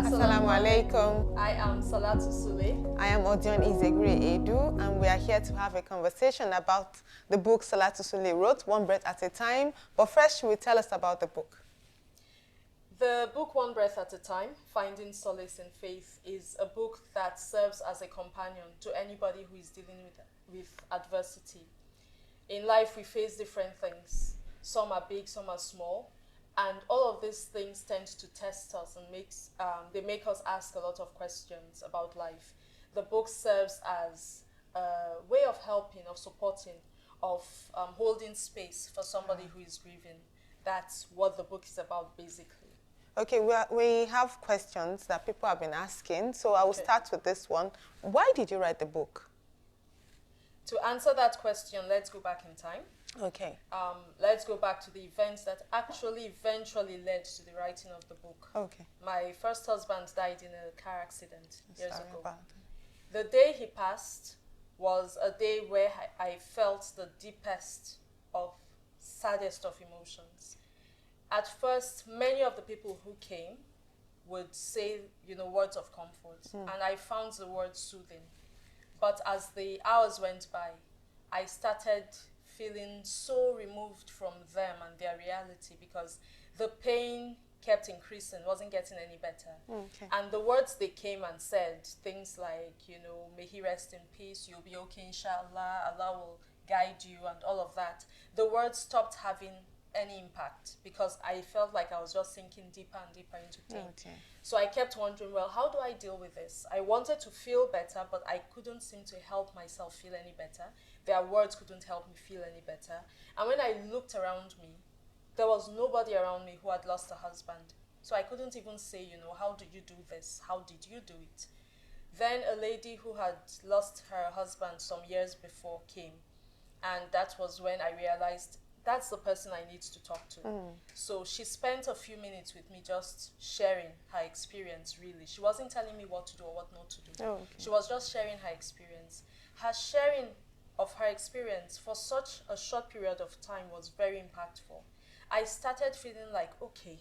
Assalamu alaikum. I am Salatu Sule. I am Odion Izegre Edu, and we are here to have a conversation about the book Salatu Sule wrote, One Breath at a Time. But first, she will tell us about the book. The book One Breath at a Time, Finding Solace in Faith, is a book that serves as a companion to anybody who is dealing with adversity. In life, we face different things. Some are big, some are small. And all of these things tend to test us and they make us ask a lot of questions about life. The book serves as a way of helping, of supporting, of holding space for somebody who is grieving. That's what the book is about, basically. Okay, we have questions that people have been asking, so I will start with this one. Why did you write the book? To answer that question, let's go back in time. Okay. Let's go back to the events that actually eventually led to the writing of the book. Okay. My first husband died in a car accident years Sorry ago. about The day he passed was a day where I felt the deepest of, saddest of emotions. At first, many of the people who came would say, words of comfort, and I found the word soothing. But as the hours went by, I started feeling so removed from them and their reality because the pain kept increasing, wasn't getting any better. Okay. And the words they came and said, things like, may he rest in peace, you'll be okay, inshallah, Allah will guide you, and all of that. The words stopped having any impact because I felt like I was just sinking deeper and deeper into pain. Okay. So I kept wondering, well, how do I deal with this? I wanted to feel better, but I couldn't seem to help myself feel any better. Their words couldn't help me feel any better. And when I looked around me, there was nobody around me who had lost a husband. So I couldn't even say, how did you do this? How did you do it? Then a lady who had lost her husband some years before came. And that was when I realized that's the person I need to talk to. So she spent a few minutes with me just sharing her experience, really. She wasn't telling me what to do or what not to do. Oh, okay. She was just sharing her experience. Her sharing of her experience for such a short period of time was very impactful. I started feeling like, okay,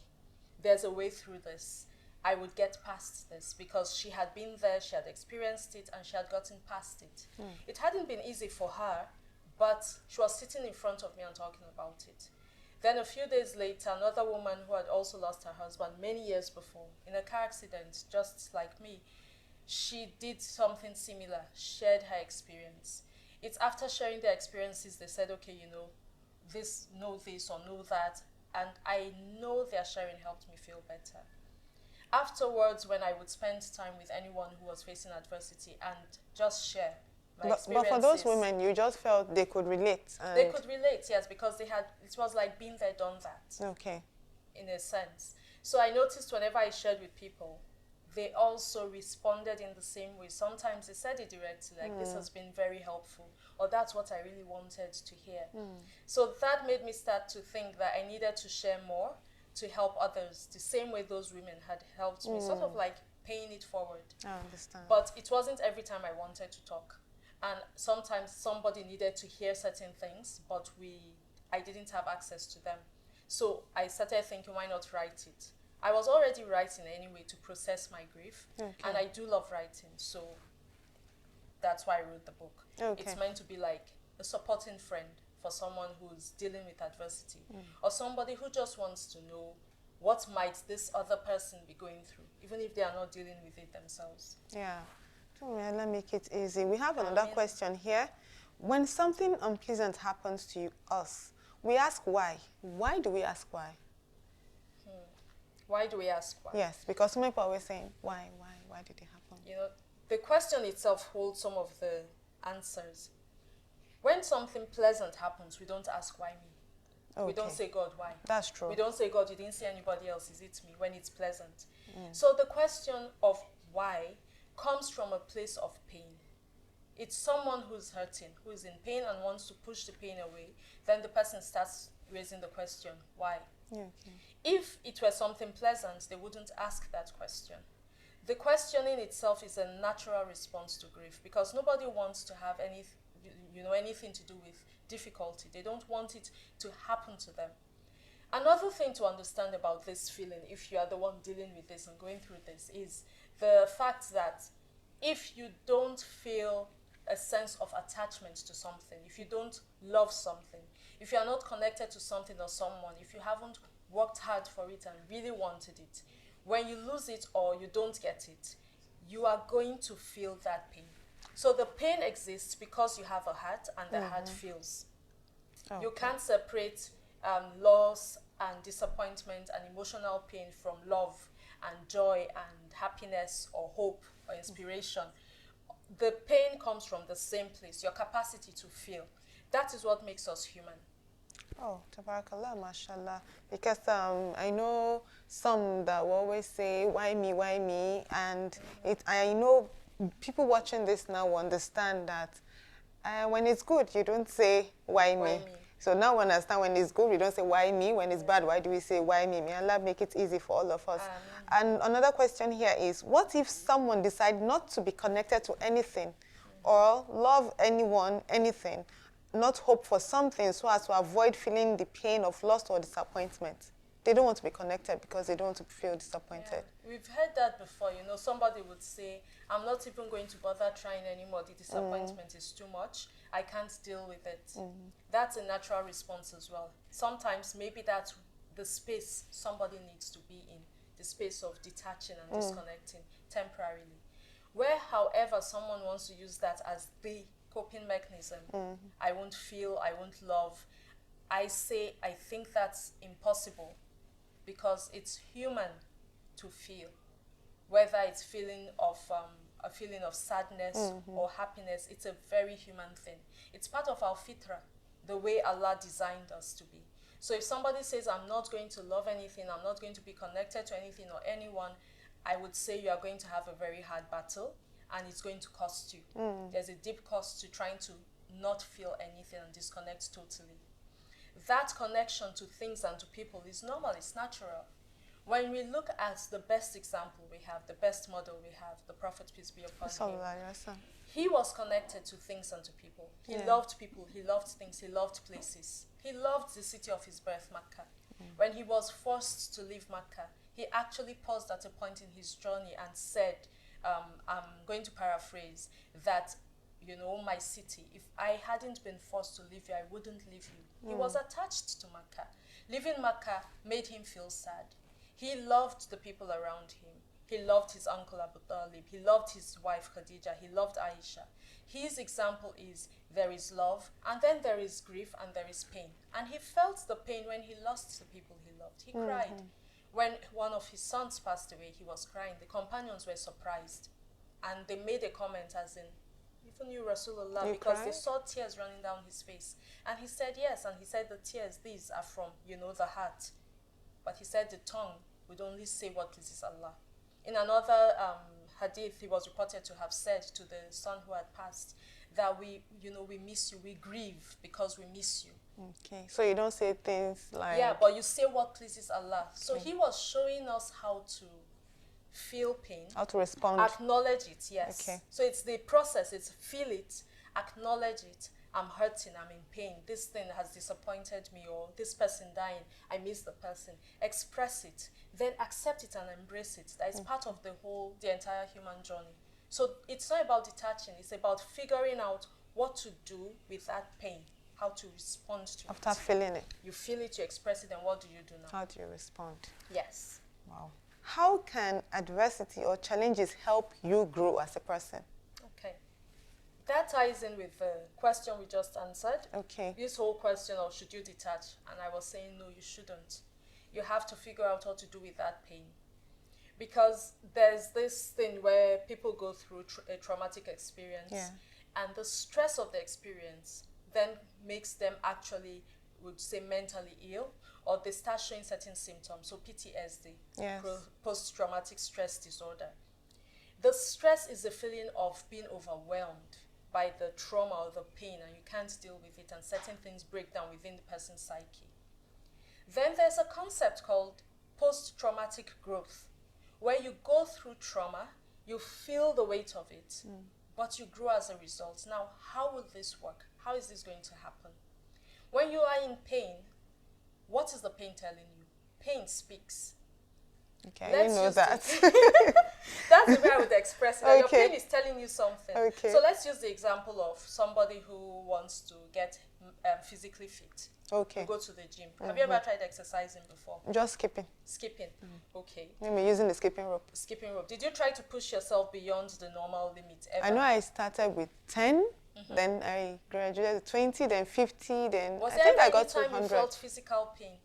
there's a way through this. I would get past this because she had been there, she had experienced it, and she had gotten past it. It hadn't been easy for her, but she was sitting in front of me and talking about it. Then a few days later, another woman who had also lost her husband many years before in a car accident, just like me, she did something similar, shared her experience. It's after sharing their experiences, they said, okay, this, know this or know that, and I know their sharing helped me feel better. Afterwards, when I would spend time with anyone who was facing adversity and just share my But experiences. for those women, you just felt they could relate. They could relate, yes, because it was like being there, done that. Okay. In a sense. So I noticed whenever I shared with people, they also responded in the same way. Sometimes they said it directly, like, this has been very helpful, or that's what I really wanted to hear. So that made me start to think that I needed to share more to help others, the same way those women had helped me, sort of like paying it forward. I understand. But it wasn't every time I wanted to talk. And sometimes somebody needed to hear certain things, but I didn't have access to them. So I started thinking, why not write it? I was already writing anyway to process my grief, and I do love writing, so that's why I wrote the book. Okay. It's meant to be like a supporting friend for someone who's dealing with adversity, or somebody who just wants to know what might this other person be going through, even if they are not dealing with it themselves. Yeah. Well, let me make it easy. We have another question here. When something unpleasant happens to us, we ask why. Why do we ask why? Why do we ask why? Yes, because some people are always saying, why did it happen? The question itself holds some of the answers. When something pleasant happens, we don't ask why me. Okay. We don't say, God, why? That's true. We don't say, God, you didn't see anybody else, is it me? When it's pleasant. So the question of why comes from a place of pain. It's someone who's hurting, who's in pain and wants to push the pain away. Then the person starts raising the question, why? Okay. If it were something pleasant, they wouldn't ask that question. The questioning itself is a natural response to grief because nobody wants to have anything to do with difficulty. They don't want it to happen to them. Another thing to understand about this feeling, if you are the one dealing with this and going through this, is the fact that if you don't feel a sense of attachment to something, if you don't love something, if you are not connected to something or someone, if you haven't worked hard for it and really wanted it, when you lose it or you don't get it, you are going to feel that pain. So the pain exists because you have a heart and the heart feels. Okay. You can't separate loss and disappointment and emotional pain from love and joy and happiness or hope or inspiration. The pain comes from the same place, your capacity to feel. That is what makes us human. Oh, tabarakallah, mashallah. Because I know some that will always say, why me, why me? And I know people watching this now will understand that when it's good, you don't say, why me? Why me? So now we understand when it's good, we don't say, why me? When it's bad, why do we say, why me? May Allah make it easy for all of us. And another question here is, what if someone decide not to be connected to anything or love anyone, anything, not hope for something so as to avoid feeling the pain of loss or disappointment? They don't want to be connected because they don't want to feel disappointed. Yeah. We've heard that before. You know, somebody would say, I'm not even going to bother trying anymore. The disappointment is too much. I can't deal with it. That's a natural response as well. Sometimes maybe that's the space somebody needs to be in, the space of detaching and disconnecting temporarily. Where, however, someone wants to use that as the coping mechanism, I won't feel, I won't love, I say, I think that's impossible because it's human to feel, whether it's a feeling of sadness or happiness. It's a very human thing. It's part of our fitra, the way Allah designed us to be. So if somebody says, I'm not going to love anything, I'm not going to be connected to anything or anyone, I would say you are going to have a very hard battle and it's going to cost you. There's a deep cost to trying to not feel anything and disconnect totally. That connection to things and to people is normal, it's natural. When we look at the best example we have, the best model we have, the Prophet, peace be upon him, he was connected to things and to people. He loved people, he loved things, he loved places. He loved the city of his birth, Mecca. When he was forced to leave Mecca, he actually paused at a point in his journey and said, I'm going to paraphrase, that, you know, my city, if I hadn't been forced to leave you, I wouldn't leave you. He was attached to Mecca. Leaving Mecca made him feel sad. He loved the people around him. He loved his uncle Abu Talib. He loved his wife Khadija. He loved Aisha. His example is there is love, and then there is grief, and there is pain. And he felt the pain when he lost the people he loved. He cried. When one of his sons passed away, he was crying. The companions were surprised. And they made a comment as in, even you, Rasulullah, You because cried? they saw tears running down his face. And he said, yes. And he said, the tears, these are from, you know, the heart. But he said the tongue would only say what pleases Allah. In another hadith, he was reported to have said to the son who had passed that we miss you, we grieve because we miss you. Okay, so you don't say things like... Yeah, but you say what pleases Allah. So he was showing us how to feel pain. How to respond. Acknowledge it, yes. Okay. So it's the process, it's feel it, acknowledge it. I'm hurting, I'm in pain, this thing has disappointed me, or this person dying, I miss the person. Express it, then accept it and embrace it. That is part of the entire human journey. So it's not about detaching, it's about figuring out what to do with that pain, how to respond to it. After feeling it, You feel it, you express it, then what do you do now? how do you respond? Yes. Wow. How can adversity or challenges help you grow as a person? Okay. That ties in with the question we just answered. Okay. This whole question of should you detach? And I was saying, no, you shouldn't. You have to figure out what to do with that pain. Because there's this thing where people go through a traumatic experience. Yeah. And the stress of the experience then makes them actually, would say, mentally ill, or they start showing certain symptoms. So PTSD, Yes. post-traumatic stress disorder. The stress is the feeling of being overwhelmed by the trauma or the pain, and you can't deal with it, and certain things break down within the person's psyche. Then there's a concept called post-traumatic growth, where you go through trauma, you feel the weight of it, but you grow as a result. Now, how will this work? How is this going to happen? When you are in pain, What is the pain telling you? Pain speaks. Okay, I didn't know that. That's the way I would express it. That Okay. Your pain is telling you something. Okay. So let's use the example of somebody who wants to get physically fit. Okay. You go to the gym. Have you ever tried exercising before? Just skipping. Skipping. Okay. Maybe using the skipping rope. Skipping rope. Did you try to push yourself beyond the normal limit ever? I know I started with 10, then I graduated to 20, then 50, then Was I there think ever I got any to time you 100. felt physical pain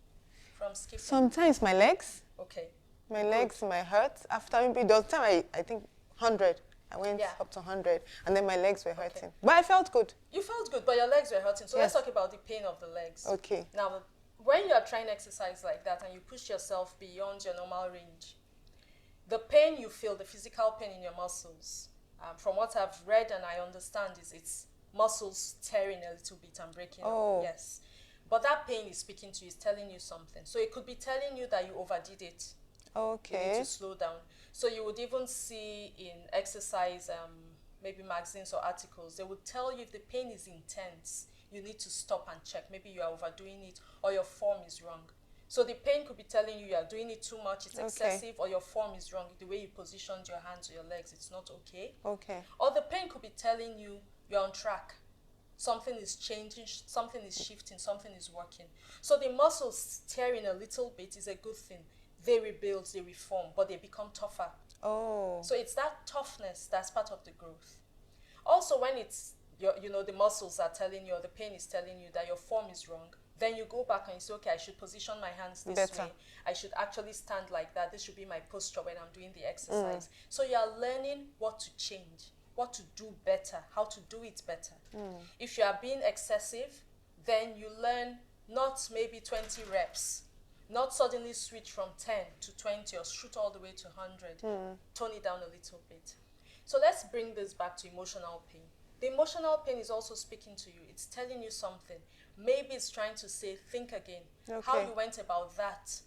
from skipping? Sometimes my legs. Okay. My legs might hurt. After maybe the time I think 100. I went Yeah. up to 100 and then my legs were hurting. But I felt good. You felt good, but your legs were hurting. So let's Yes. talk about the pain of the legs. Okay. Now, when you are trying exercise like that and you push yourself beyond your normal range, the pain you feel, the physical pain in your muscles, from what I've read and I understand, is it's muscles tearing a little bit and breaking Oh. up. Yes. But that pain is speaking to you, is telling you something. So it could be telling you that you overdid it. You need Okay. to slow down. So you would even see in exercise, maybe magazines or articles, they would tell you if the pain is intense, you need to stop and check. Maybe you are overdoing it or your form is wrong. So the pain could be telling you are doing it too much, it's excessive, or your form is wrong. The way you positioned your hands or your legs, it's not okay. Okay. Or the pain could be telling you you're on track. Something is changing, something is shifting, something is working. So the muscles tearing a little bit is a good thing. They rebuild, they reform, but they become tougher. Oh. So it's that toughness that's part of the growth. Also, when it's the muscles are telling you, or the pain is telling you that your form is wrong, then you go back and you say, okay, I should position my hands this Better. way. I should actually stand like that. This should be my posture when I'm doing the exercise. So you are learning what to change, what to do better, how to do it better. If you are being excessive, then you learn not maybe 20 reps, not suddenly switch from 10 to 20 or shoot all the way to 100. Tone it down a little bit. So let's bring this back to emotional pain. The emotional pain is also speaking to you. It's telling you something. Maybe it's trying to say, think again. How Okay. you went about that.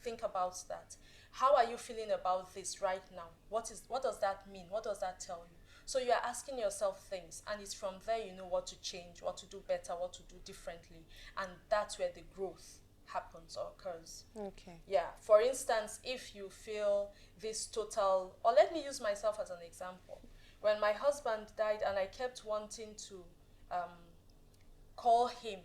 Think about that. How are you feeling about this right now? What does that mean? What does that tell you? So you are asking yourself things, and it's from there you know what to change, what to do better, what to do differently. And that's where the growth happens or occurs. Okay. Yeah. For instance, if you feel this total, or let me use myself as an example. When my husband died and I kept wanting to call him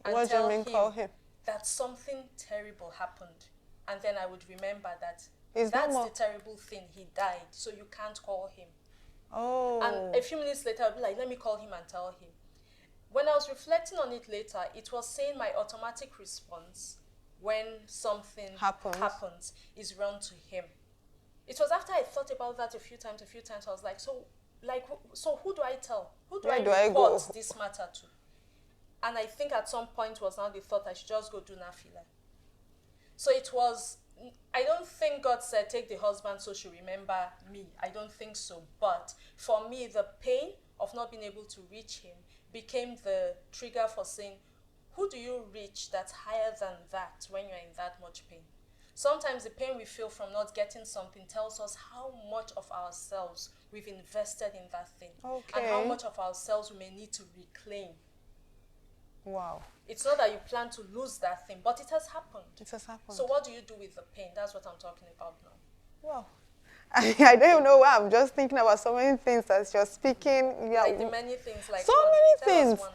and What do you tell mean call him? that something terrible happened, and then I would remember that Is that that's more? the terrible thing, he died, so you can't call him. Oh. And a few minutes later I'll be like, let me call him and tell him. When I was reflecting on it later, it was saying my automatic response when something happens is run to him. It was after I thought about that a few times, I was like, so who do I tell? Who do Where I do I report go? this matter to? And I think at some point was now the thought I should just go do nafila. So it was, I don't think God said, take the husband so she'll remember me. I don't think so. But for me, the pain of not being able to reach him became the trigger for saying, who do you reach that's higher than that when you're in that much pain? Sometimes the pain we feel from not getting something tells us how much of ourselves we've invested in that thing. Okay. And how much of ourselves we may need to reclaim. Wow. It's not that you plan to lose that thing, but it has happened. It has happened. So what do you do with the pain? That's what I'm talking about now. Wow. I don't even know why. I'm just thinking about so many things as you're speaking. Yeah. Like the many things, like So what? many Tell us things. one.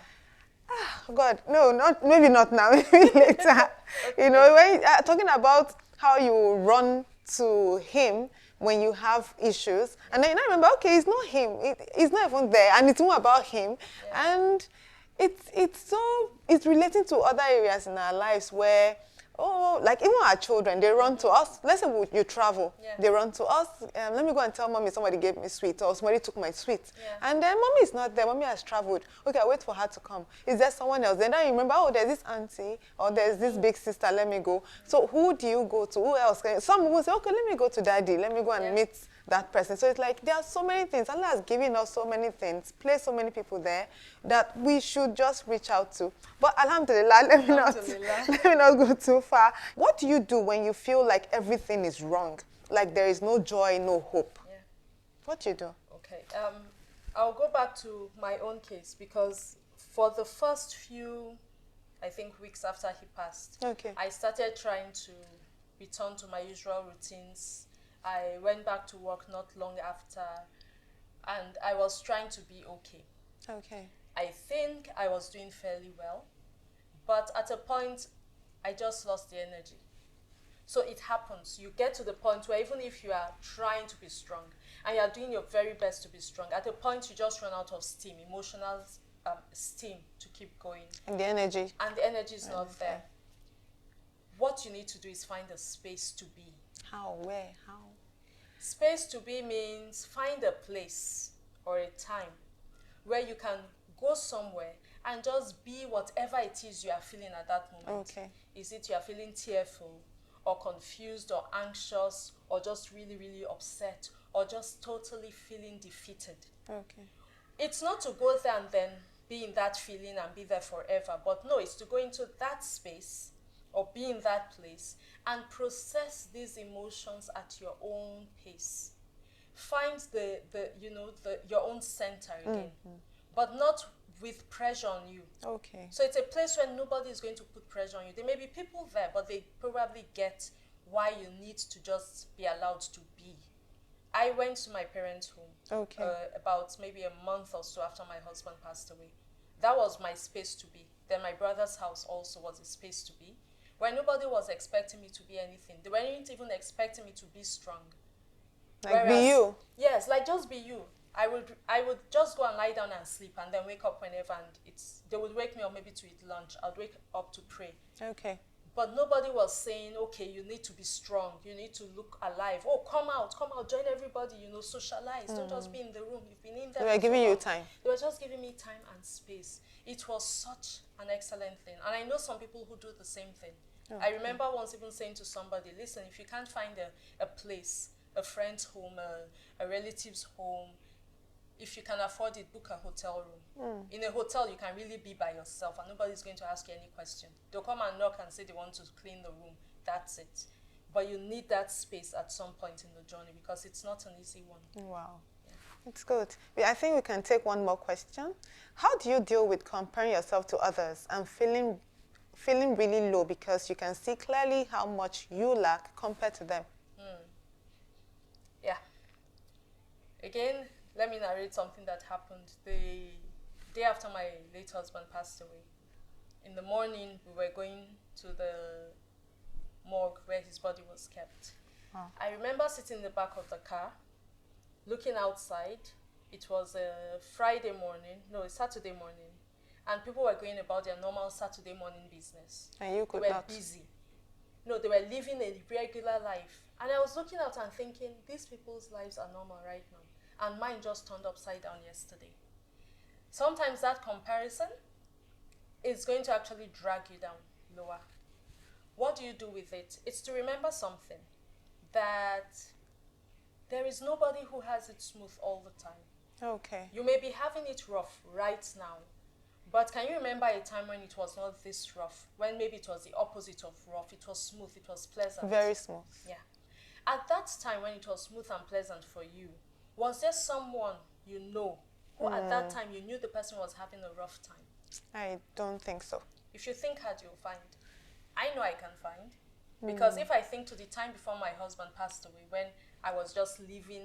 Oh God, no, maybe not now, maybe later. You know, when talking about how you run to him when you have issues, and then I remember, okay, it's not him, it's not even there, and it's more about him, and it's relating to other areas in our lives where, like even our children, they run to us. Let's say you travel, they run to us. Let me go and tell mommy somebody gave me sweet, or somebody took my sweet. And then mommy is not there, mommy has traveled. Okay, I wait for her to come. Is there someone else? Then I remember, oh, there's this auntie, or there's this big sister, let me go. So who do you go to? Who else? Some will say, okay, let me go to daddy, let me go and meet that person. So it's like there are so many things. Allah has given us so many things, placed so many people there that we should just reach out to. But alhamdulillah, let me not go too far. What do you do when you feel like everything is wrong? Like there is no joy, no hope? Yeah. What do you do? Okay. I'll go back to my own case because for the first few I think weeks after he passed. Okay. I started trying to return to my usual routines. I went back to work not long after, and I was trying to be okay. Okay. I think I was doing fairly well, but at a point, I just lost the energy. So it happens. You get to the point where even if you are trying to be strong and you are doing your very best to be strong, at a point you just run out of steam, emotional steam to keep going. And the energy. And the energy is not there. What you need to do is find a space to be. How? Where? How? Space to be means find a place or a time where you can go somewhere and just be whatever it is you are feeling at that moment. Okay. Is it you are feeling tearful or confused or anxious or just really, really upset or just totally feeling defeated? Okay. It's not to go there and then be in that feeling and be there forever, but no, it's to go into that space or be in that place and process these emotions at your own pace. Find your own center again, but not with pressure on you. Okay. So it's a place where nobody is going to put pressure on you. There may be people there, but they probably get why you need to just be allowed to be. I went to my parents' home Okay. about maybe a month or so after my husband passed away. That was my space to be. Then my brother's house also was a space to be, where nobody was expecting me to be anything. They weren't even expecting me to be strong. Like be you. Yes, like just be you. I would just go and lie down and sleep and then wake up whenever, and they would wake me up maybe to eat lunch. I'd wake up to pray. Okay. But nobody was saying, okay, you need to be strong, you need to look alive. Oh, come out, join everybody, socialize. Don't just be in the room. You've been in there. They were giving you time. They were just giving me time and space. It was such an excellent thing. And I know some people who do the same thing. Okay. I remember once even saying to somebody, listen, if you can't find a place, a friend's home, a relative's home, if you can afford it, book a hotel room. In a hotel, you can really be by yourself and nobody's going to ask you any question. They'll come and knock and say they want to clean the room. That's it. But you need that space at some point in the journey because it's not an easy one. Wow. Yeah. It's good. I think we can take one more question. How do you deal with comparing yourself to others and feeling really low because you can see clearly how much you lack compared to them? Yeah. Again, let me narrate something that happened the day after my late husband passed away. In the morning, we were going to the morgue where his body was kept. I remember sitting in the back of the car, looking outside. It was a Saturday morning, and people were going about their normal Saturday morning business. And you could They were not. busy. No, they were living a regular life. And I was looking out and thinking, these people's lives are normal right now. And mine just turned upside down yesterday. Sometimes that comparison is going to actually drag you down lower. What do you do with it? It's to remember something, that there is nobody who has it smooth all the time. Okay. You may be having it rough right now, but can you remember a time when it was not this rough? When maybe it was the opposite of rough, it was smooth, it was pleasant. Very smooth. Yeah. At that time when it was smooth and pleasant for you, was there someone you know who at that time you knew the person was having a rough time? I don't think so. If you think hard, you'll find. I know I can find. Because if I think to the time before my husband passed away, when I was just living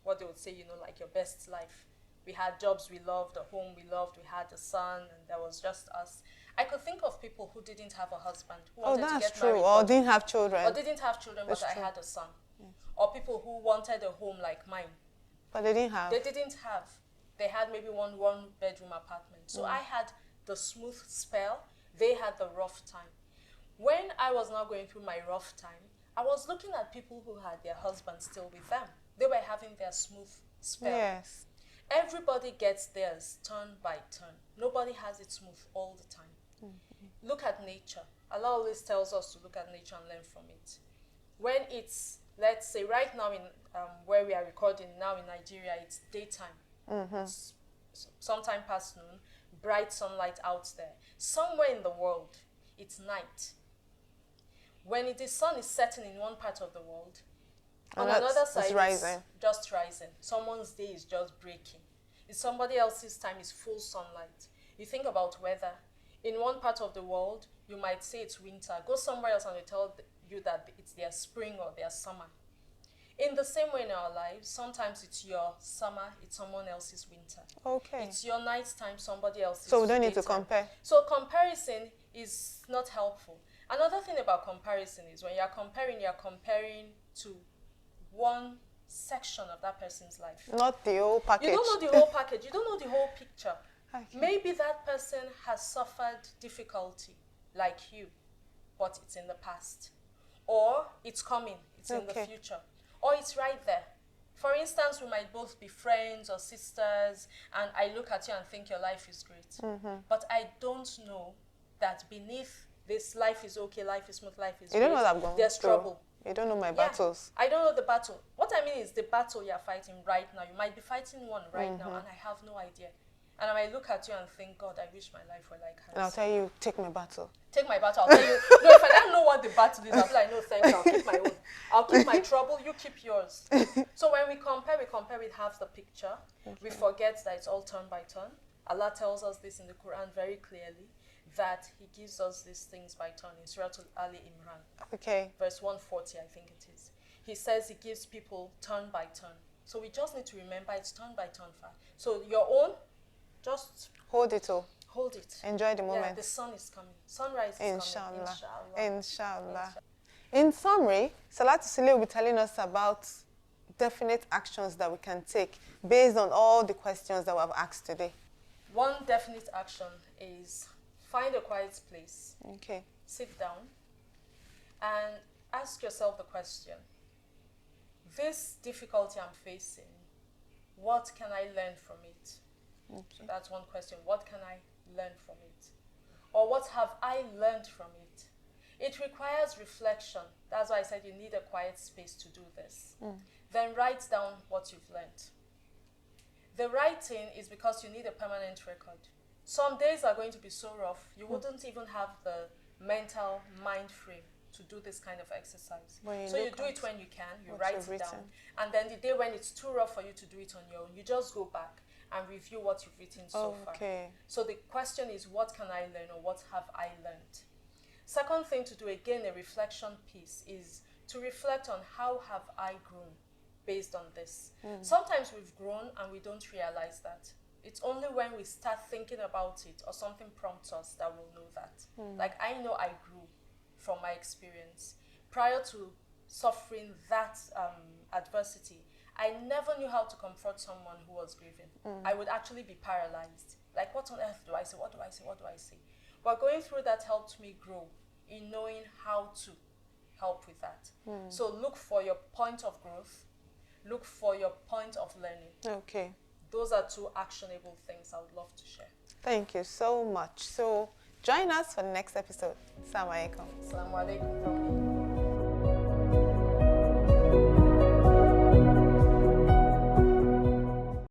what they would say, like your best life. We had jobs we loved, a home we loved, we had a son, and there was just us. I could think of people who didn't have a husband, who wanted to get married, or didn't have children. Or didn't have children, but I had a son. Yes. Or people who wanted a home like mine. But they didn't have. They didn't have. They had maybe one bedroom apartment. So I had the smooth spell. They had the rough time. When I was now going through my rough time, I was looking at people who had their husbands still with them. They were having their smooth spell. Yes. Everybody gets theirs turn by turn. Nobody has it smooth all the time. Look at nature. Allah always tells us to look at nature and learn from it. When it's, let's say right now in where we are recording now in Nigeria, it's daytime. It's sometime past noon, bright sunlight out there. Somewhere in the world, it's night. When the sun is setting in one part of the world, on another side, it's just rising. Someone's day is just breaking. It's somebody else's time, is full sunlight. You think about weather. In one part of the world, you might say it's winter. Go somewhere else and they tell you that it's their spring or their summer. In the same way in our lives, sometimes it's your summer, it's someone else's winter. Okay. It's your nighttime, somebody else's So we don't need to daytime. compare. So comparison is not helpful. Another thing about comparison is when you're comparing to one section of that person's life. Not the whole package. You don't know the whole package. You don't know the whole picture. Okay. Maybe that person has suffered difficulty like you, but it's in the past. Or it's coming, it's in the future. Or it's right there. For instance, we might both be friends or sisters, and I look at you and think your life is great. But I don't know that beneath this life is okay, life is smooth, life is You great, don't know that I'm going there's through. trouble. You don't know my battles. I don't know the battle. What I mean is the battle you're fighting right now. You might be fighting one right now, and I have no idea. And I might look at you and think, God, I wish my life were like hers. And I'll tell you, take my battle. Take my battle. I'll tell you. No, if I don't know what the battle is, I'll be like, no, thanks. I'll keep my own. I'll keep my trouble. You keep yours. So when we compare with half the picture. We forget that it's all turn by turn. Allah tells us this in the Quran very clearly, that He gives us these things by turn in Surah Ali Imran. Okay. Verse 140, I think it is. He says He gives people turn by turn. So we just need to remember it's turn by turn. So your own, just hold it all. Hold it. Enjoy the moment. Yeah, the sun is coming. Sunrise is Inshallah. coming. Inshallah. In summary, Salatu Sule will be telling us about definite actions that we can take based on all the questions that we have asked today. One definite action is find a quiet place. Okay. Sit down and ask yourself the question, this difficulty I'm facing, what can I learn from it? Okay. So that's one question. What can I learn from it? Or what have I learned from it? It requires reflection. That's why I said you need a quiet space to do this. Then write down what you've learned. The writing is because you need a permanent record. Some days are going to be so rough, you wouldn't even have the mental mind frame to do this kind of exercise. So you do it when you can, you write it down. And then the day when it's too rough for you to do it on your own, you just go back and review what you've written so far. So the question is, what can I learn, or what have I learned? Second thing to do, again, a reflection piece, is to reflect on how have I grown based on this. Sometimes we've grown and we don't realize that. It's only when we start thinking about it or something prompts us that we'll know that. Like, I know I grew from my experience. Prior to suffering that adversity, I never knew how to comfort someone who was grieving. I would actually be paralyzed. Like, what on earth do I say? What do I say? What do I say? But going through that helped me grow in knowing how to help with that. So look for your point of growth. Look for your point of learning. Okay. Those are two actionable things I would love to share. Thank you so much. So join us for the next episode. Assalamu alaikum. Assalamu alaikum.